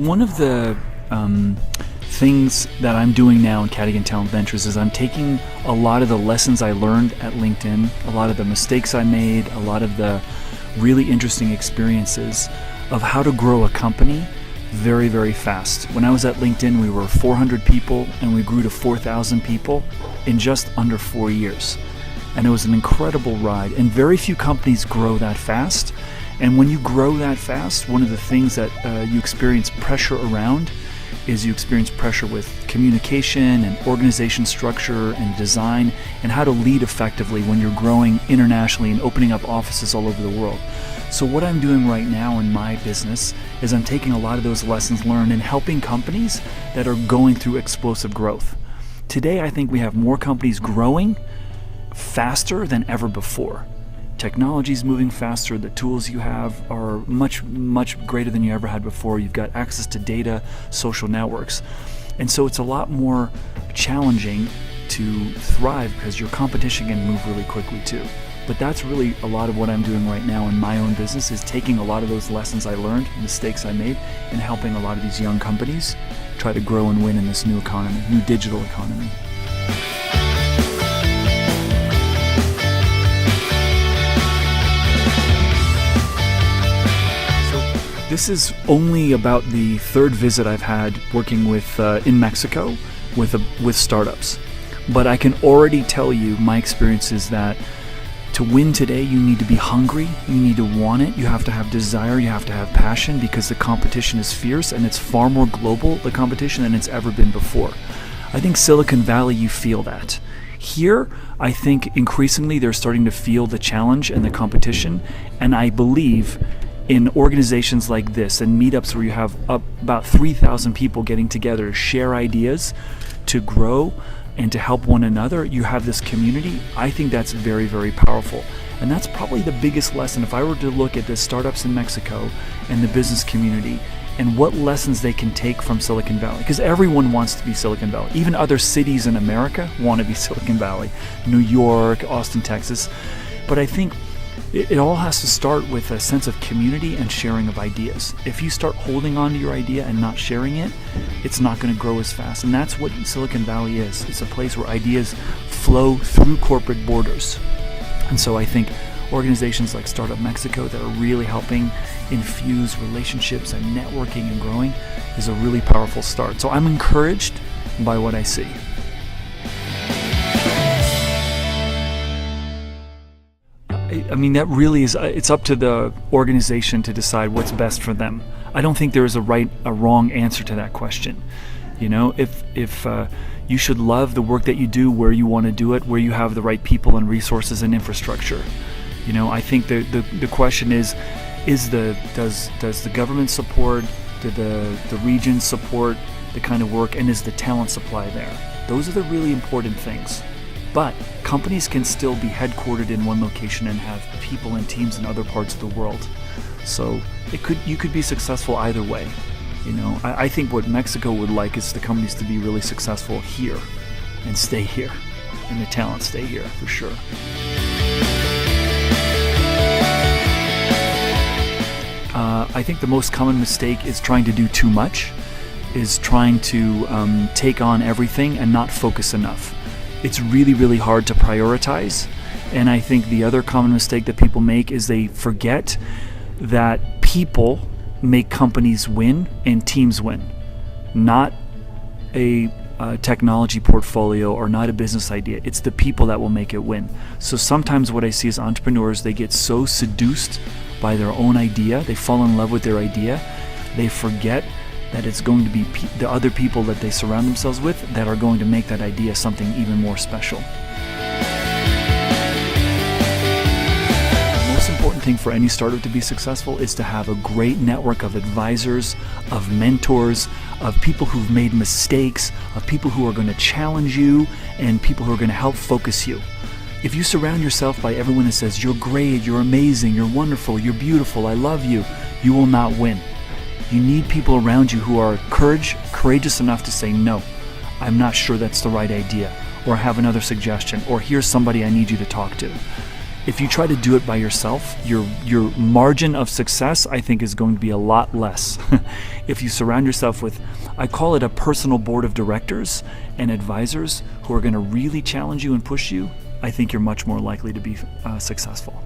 one of the things that I'm doing now in Cadigan Talent Ventures is I'm taking a lot of the lessons I learned at LinkedIn, a lot of the mistakes I made, a lot of the really interesting experiences of how to grow a company very, very fast. When I was at LinkedIn, we were 400 people and we grew to 4,000 people in just under 4 years. And it was an incredible ride. And very few companies grow that fast. And when you grow that fast, one of the things that you experience pressure around is you experience pressure with communication and organization structure and design and how to lead effectively when you're growing internationally and opening up offices all over the world. So what I'm doing right now in my business is I'm taking a lot of those lessons learned and helping companies that are going through explosive growth. Today, I think we have more companies growing faster than ever before. Technology is moving faster. The tools you have are much, much greater than you ever had before. You've got access to data, social networks. And so it's a lot more challenging to thrive because your competition can move really quickly too. But that's really a lot of what I'm doing right now in my own business, is taking a lot of those lessons I learned, mistakes I made, and helping a lot of these young companies try to grow and win in this new economy, new digital economy. This is only about the third visit I've had working with in Mexico with startups. But I can already tell you my experience is that to win today, you need to be hungry, you need to want it, you have to have desire, you have to have passion, because the competition is fierce and it's far more global, the competition, than it's ever been before. I think Silicon Valley, you feel that. Here, I think increasingly they're starting to feel the challenge and the competition, and I believe in organizations like this and meetups where you have about 3,000 people getting together to share ideas, to grow, and to help one another, you have this community. I think that's very, very powerful. And that's probably the biggest lesson. If I were to look at the startups in Mexico and the business community and what lessons they can take from Silicon Valley, because everyone wants to be Silicon Valley. Even other cities in America want to be Silicon Valley, New York, Austin, Texas. But I think it all has to start with a sense of community and sharing of ideas. If you start holding on to your idea and not sharing it, it's not going to grow as fast. And that's what Silicon Valley is. It's a place where ideas flow through corporate borders. And so I think organizations like Startup Mexico that are really helping infuse relationships and networking and growing is a really powerful start. So I'm encouraged by what I see. I mean, that really is, it's up to the organization to decide what's best for them. I don't think there is a wrong answer to that question. You know, if you should love the work that you do where you want to do it, where you have the right people and resources and infrastructure. You know, I think the question is does the government support, do the regions support the kind of work, and is the talent supply there? Those are the really important things. But companies can still be headquartered in one location and have people and teams in other parts of the world. So you could be successful either way. You know, I think what Mexico would like is the companies to be really successful here and stay here, and the talent stay here for sure. I think the most common mistake is trying to do too much, is trying to take on everything and not focus enough. It's really, really hard to prioritize. And I think the other common mistake that people make is they forget that people make companies win and teams win, not a technology portfolio or not a business idea. It's the people that will make it win. So sometimes what I see is entrepreneurs, they get so seduced by their own idea, they fall in love with their idea, they forget that it's going to be the other people that they surround themselves with that are going to make that idea something even more special. The most important thing for any startup to be successful is to have a great network of advisors, of mentors, of people who've made mistakes, of people who are going to challenge you, and people who are going to help focus you. If you surround yourself by everyone that says, you're great, you're amazing, you're wonderful, you're beautiful, I love you, you will not win. You need people around you who are courageous enough to say, no, I'm not sure that's the right idea, or I have another suggestion, or here's somebody I need you to talk to. If you try to do it by yourself, your margin of success, I think, is going to be a lot less. If you surround yourself with, I call it a personal board of directors and advisors who are going to really challenge you and push you, I think you're much more likely to be successful.